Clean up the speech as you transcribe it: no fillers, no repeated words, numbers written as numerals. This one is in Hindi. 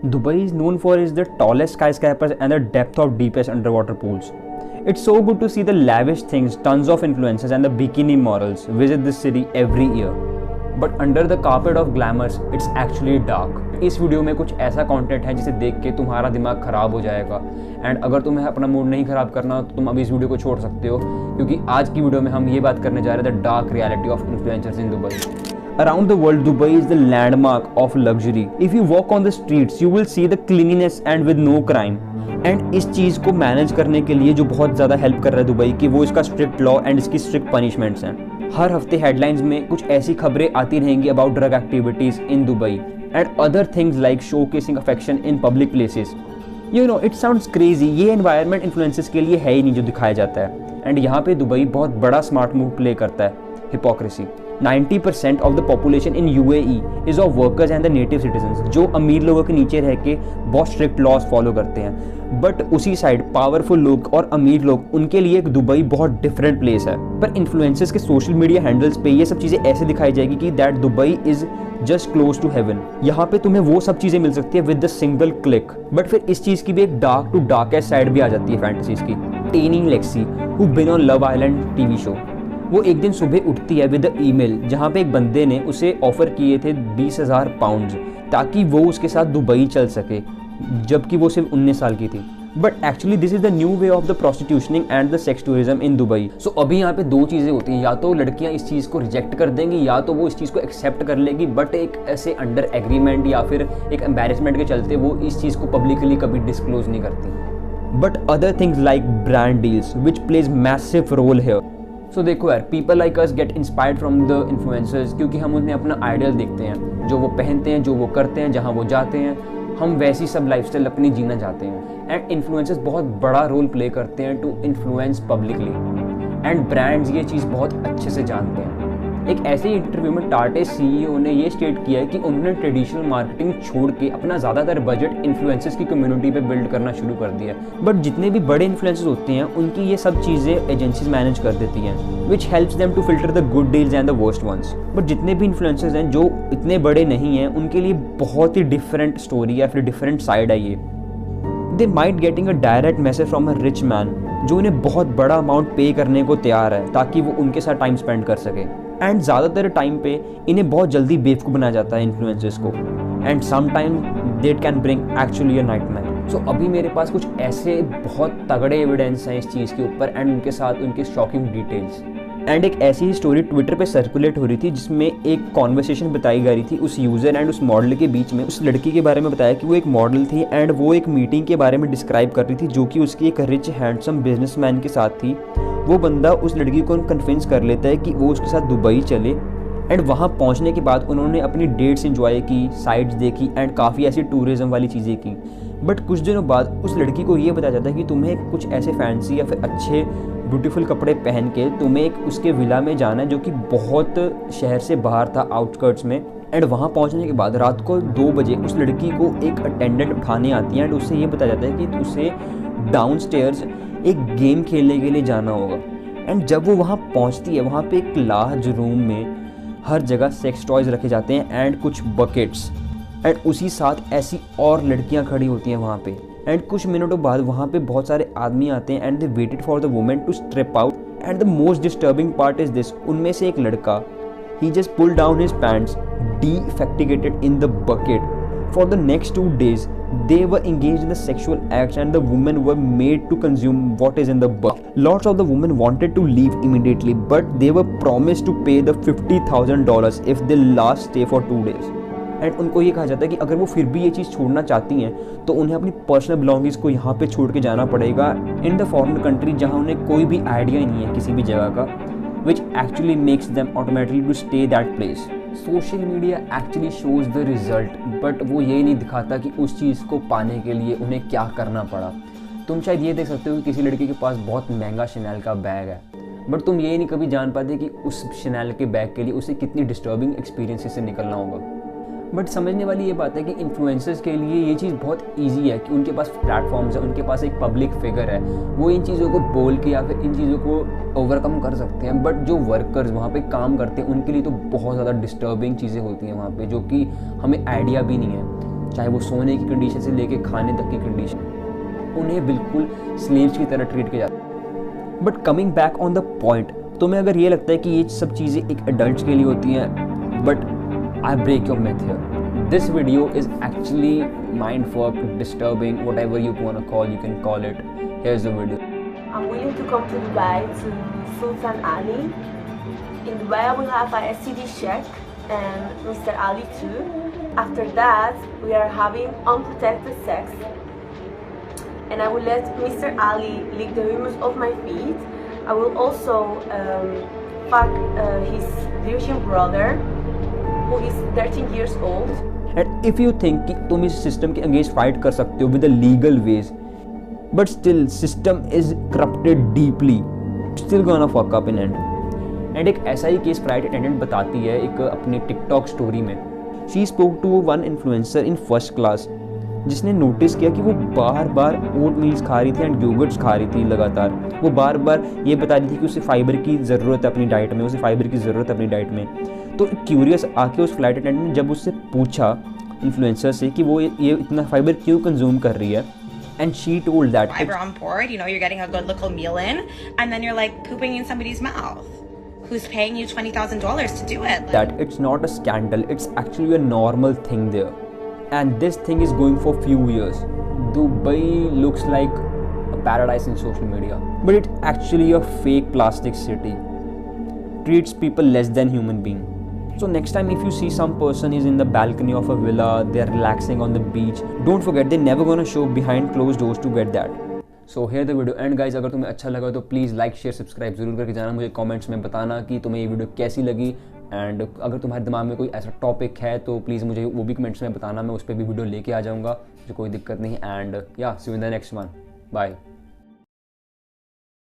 Dubai is known for its the tallest skyscrapers and the depth of deepest underwater pools. It's so good to see the lavish things, tons of influencers and the bikini models visit this city every year. But under the carpet of glamours, it's actually dark. इस वीडियो में कुछ ऐसा कंटेंट है जिसे देख के तुम्हारा दिमाग खराब हो जाएगा एंड अगर तुम्हें अपना मूड नहीं खराब करना हो तो तुम अभी इस वीडियो को छोड़ सकते हो, क्योंकि आज की वीडियो में हम ये बात करने जा रहे हैं the dark reality of influencers in Dubai. Around the world, Dubai is the landmark of luxury. If you walk on the streets, you will see the cleanliness and with no crime. And इस चीज़ को मैनेज करने के लिए जो बहुत ज़्यादा हेल्प कर रहा है दुबई की, वो इसका स्ट्रिक्ट लॉ एंड इसकी स्ट्रिक्ट पनिशमेंट्स हैं. हर हफ्ते हेडलाइंस में कुछ ऐसी खबरें आती रहेंगी about drug activities in Dubai and other things like showcasing affection in public places. You know it sounds crazy. ये एनवायरनमेंट इन्फ्लुएंसेस के लिए है ही नहीं जो दिखाया जाता है. एंड यहाँ पे दुबई बहुत बड़ा स्मार्ट मूव प्ले करता है, hypocrisy. 90% of the population in UAE is of workers and the native citizens, जो अमीर लोगों के नीचे रह के बहुत स्ट्रिक्ट लॉज फॉलो करते हैं. बट उसी साइड पावरफुल लोग और अमीर लोग, उनके लिए एक दुबई बहुत डिफरेंट प्लेस है. पर इन्फ्लुएंसर्स के सोशल मीडिया हैंडल्स पे ये सब चीज़ें ऐसे दिखाई जाएगी कि that Dubai is just close to heaven. यहाँ पे तुम्हें वो सब चीज़ें मिल सकती है with the single click. But फिर इस चीज़ की भी एक डार्क टू डार्केस्ट साइड भी आ जाती है फैंटेसीज की. Tenny Lexi who been on Love Island TV show, वो एक दिन सुबह उठती है विद ईमेल जहाँ पे एक बंदे ने उसे ऑफर किए थे 20,000 पाउंड ताकि वो उसके साथ दुबई चल सके, जबकि वो सिर्फ 19 साल की थी. But actually this is the new way of the prostitutioning and the sex tourism in Dubai. So अभी यहाँ पे दो चीज़ें होती हैं, या तो लड़कियाँ इस चीज़ को रिजेक्ट कर देंगी या तो वो इस चीज़ को एक्सेप्ट कर लेगी, बट एक ऐसे अंडर एग्रीमेंट या फिर एक एम्बेरसमेंट के चलते वो इस चीज़ को पब्लिकली कभी डिस्क्लोज नहीं करती. But other things like brand deals which plays massive role here. So देखो यार, people like us get inspired from the influencers, क्योंकि हम उन्हें अपना आइडियल देखते हैं, जो वो पहनते हैं, जो वो करते हैं, जहाँ वो जाते हैं, हम वैसी सब लाइफस्टाइल अपनी जीना चाहते हैं. एंड इन्फ्लुएंसर्स बहुत बड़ा रोल प्ले करते हैं to influence publicly and brands ये चीज़ बहुत अच्छे से जानते हैं. एक ऐसे ही इंटरव्यू में टाटा CEO ने ये स्टेट किया है कि उन्होंने ट्रेडिशनल मार्केटिंग छोड़ के अपना ज़्यादातर बजट इन्फ्लुएंसर्स की कम्युनिटी पे बिल्ड करना शुरू कर दिया. बट जितने भी बड़े इन्फ्लुएंसर्स होते हैं उनकी ये सब चीज़ें एजेंसीज मैनेज कर देती हैं, which helps them to filter the good deals and the worst ones. But जितने भी इन्फ्लुएंसर्स हैं जो इतने बड़े नहीं हैं, उनके लिए बहुत ही डिफरेंट स्टोरी या फिर डिफरेंट साइड है ये. They might getting a direct message from a rich man जो उन्हें बहुत बड़ा अमाउंट पे करने को तैयार है ताकि वो उनके साथ टाइम स्पेंड कर सके. एंड ज़्यादातर टाइम पे इन्हें बहुत जल्दी बेवकूफ़ बनाया जाता है इन्फ्लुएंसर्स को, and some time that can bring actually a nightmare. So अभी मेरे पास कुछ ऐसे बहुत तगड़े एविडेंस हैं इस चीज़ के ऊपर एंड उनके साथ उनके शॉकिंग डिटेल्स. एंड एक ऐसी ही स्टोरी ट्विटर पे सर्कुलेट हो रही थी जिसमें एक कॉन्वर्सेशन बताई जा रही थी उस यूज़र एंड उस मॉडल के बीच में. उस लड़की के बारे में बताया कि वो एक मॉडल थी एंड वो एक मीटिंग के बारे में डिस्क्राइब कर रही थी जो कि उसकी एक रिच हैंडसम बिजनेसमैन के साथ थी. वो बंदा उस लड़की को कन्विंस कर लेता है कि वो उसके साथ दुबई चले एंड वहाँ पहुँचने के बाद उन्होंने अपनी डेट्स एंजॉय की, साइट्स देखी एंड काफ़ी ऐसी टूरिज़्म वाली चीज़ें की. बट कुछ दिनों बाद उस लड़की को ये बताया जाता है कि तुम्हें कुछ ऐसे फैंसी या फिर अच्छे ब्यूटीफुल कपड़े पहन के तुम्हें एक उसके विला में जाना है जो कि बहुत शहर से बाहर था, आउटस्कर्ट्स में. एंड वहाँ पहुँचने के बाद रात को 2 बजे उस लड़की को एक अटेंडेंट उठाने आती है एंड उससे ये बताया जाता है कि उसे डाउनस्टेयर्स एक गेम खेलने के लिए जाना होगा. एंड जब वो वहाँ पहुँचती है, वहाँ पे एक लार्ज रूम में हर जगह सेक्स टॉयज़ रखे जाते हैं एंड कुछ बकेट्स एंड उसी साथ ऐसी और लड़कियाँ खड़ी होती हैं वहाँ पे. एंड कुछ मिनटों बाद वहाँ पे बहुत सारे आदमी आते हैं and they waited for the women to strip out. And the most disturbing part is this, उनमें से एक लड़का ही just pull down his pants, defecated in the bucket. For the next 2 days, they were engaged in the sexual acts and the women were made to consume what is in the bucket. Lots of the women wanted to leave immediately, but they were promised to pay the $50,000 if they last stay for 2 days. And उनको ये कहा जाता है कि अगर वो फिर भी ये चीज़ छोड़ना चाहती हैं तो उन्हें अपनी पर्सनल बिलोंगिंग्स को यहाँ पे छोड़ के जाना पड़ेगा इन द फॉरेन कंट्री जहाँ उन्हें कोई भी आइडिया ही नहीं है किसी भी जगह का, which actually makes them automatically to stay that place. Social media actually shows the result, but वो ये नहीं दिखाता कि उस चीज़ को पाने के लिए उन्हें क्या करना पड़ा. तुम शायद ये देख सकते हो कि किसी लड़की के पास बहुत महंगा शनेल का बैग है, बट तुम ये नहीं कभी जान पाते कि उस शनेल के बैग के लिए उसे कितनी डिस्टर्बिंग एक्सपीरियंसेस से निकलना होगा. बट समझने वाली ये बात है कि इन्फ्लुएंसर्स के लिए ये चीज़ बहुत ईजी है कि उनके पास प्लेटफॉर्म्स है, उनके पास एक पब्लिक फिगर है, वो इन चीज़ों को बोल के या फिर इन चीज़ों को ओवरकम कर सकते हैं. बट जो वर्कर्स वहाँ पे काम करते हैं उनके लिए तो बहुत ज़्यादा डिस्टर्बिंग चीज़ें होती हैं वहाँ पे, जो कि हमें आइडिया भी नहीं है. चाहे वो सोने की कंडीशन से लेके खाने तक की कंडीशन, उन्हें बिल्कुल स्लेव्स की तरह ट्रीट किया जाता है। But coming back on the point, तुम्हें अगर ये लगता है कि ये सब चीज़ें एक एडल्ट के लिए होती हैं, but I break your myth here. This video is actually mind fuck, disturbing, whatever you wanna call, you can call it. Here's the video. I'm willing to come to Dubai to Sultan Ali. In Dubai, I will have a STD check and Mr. Ali too. After that, we are having unprotected sex. And I will let Mr. Ali lick the humus of my feet. I will also fuck his Virgin brother, who is 13 years old. And if you think कि तुम इस सिस्टम के अगेंस्ट फाइट कर सकते हो with the legal ways, but still system is corrupted deeply, still gonna fuck up in end. And एक ऐसा ही केस फ्लाइट अटेंडेंट बताती है एक अपनी टिकटॉक स्टोरी में। She spoke to one influencer in first class, जिसने नोटिस किया कि वो बार बार ओट मील्स खा रही थी एंड योगर्ट्स खा रही थी लगातार। वो बार बार ये बता रही थी कि उसे फाइबर की ज़रूरत है अपनी डाइट में, उसे फाइबर की ज़रूरत है अपनी डाइट में। तो क्यूरियस आके उस फ्लाइट अटेंडेंट ने जब उससे पूछा इन्फ्लुएंसर से कि वो ये इतना फाइबर क्यों कंज्यूम कर रही है, and she told that fiber on board, you know, you're getting a good little meal in, and then you're like pooping in somebody's mouth who's paying you $20,000 to do it. That it's not a scandal, it's actually a normal thing there. And this thing is going for few years. Dubai looks like a paradise in social media, but it's actually a fake plastic city. Treats people less than human being. So next time if you see some person is in the balcony of a villa, they're relaxing on the beach, don't forget they're never gonna show behind closed doors to get that. So here the video and guys, अगर तुम्हें अच्छा लगा तो प्लीज़ लाइक शेयर सब्सक्राइब जरूर करके जाना, मुझे कमेंट्स में बताना कि तुम्हें ये वीडियो कैसी लगी। एंड अगर तुम्हारे दिमाग में कोई ऐसा टॉपिक है तो प्लीज़ मुझे वो भी कमेंट्स में बताना, मैं उस पर भी वीडियो लेके आ जाऊँगा, मुझे कोई दिक्कत नहीं। And ya see you in the next one, bye.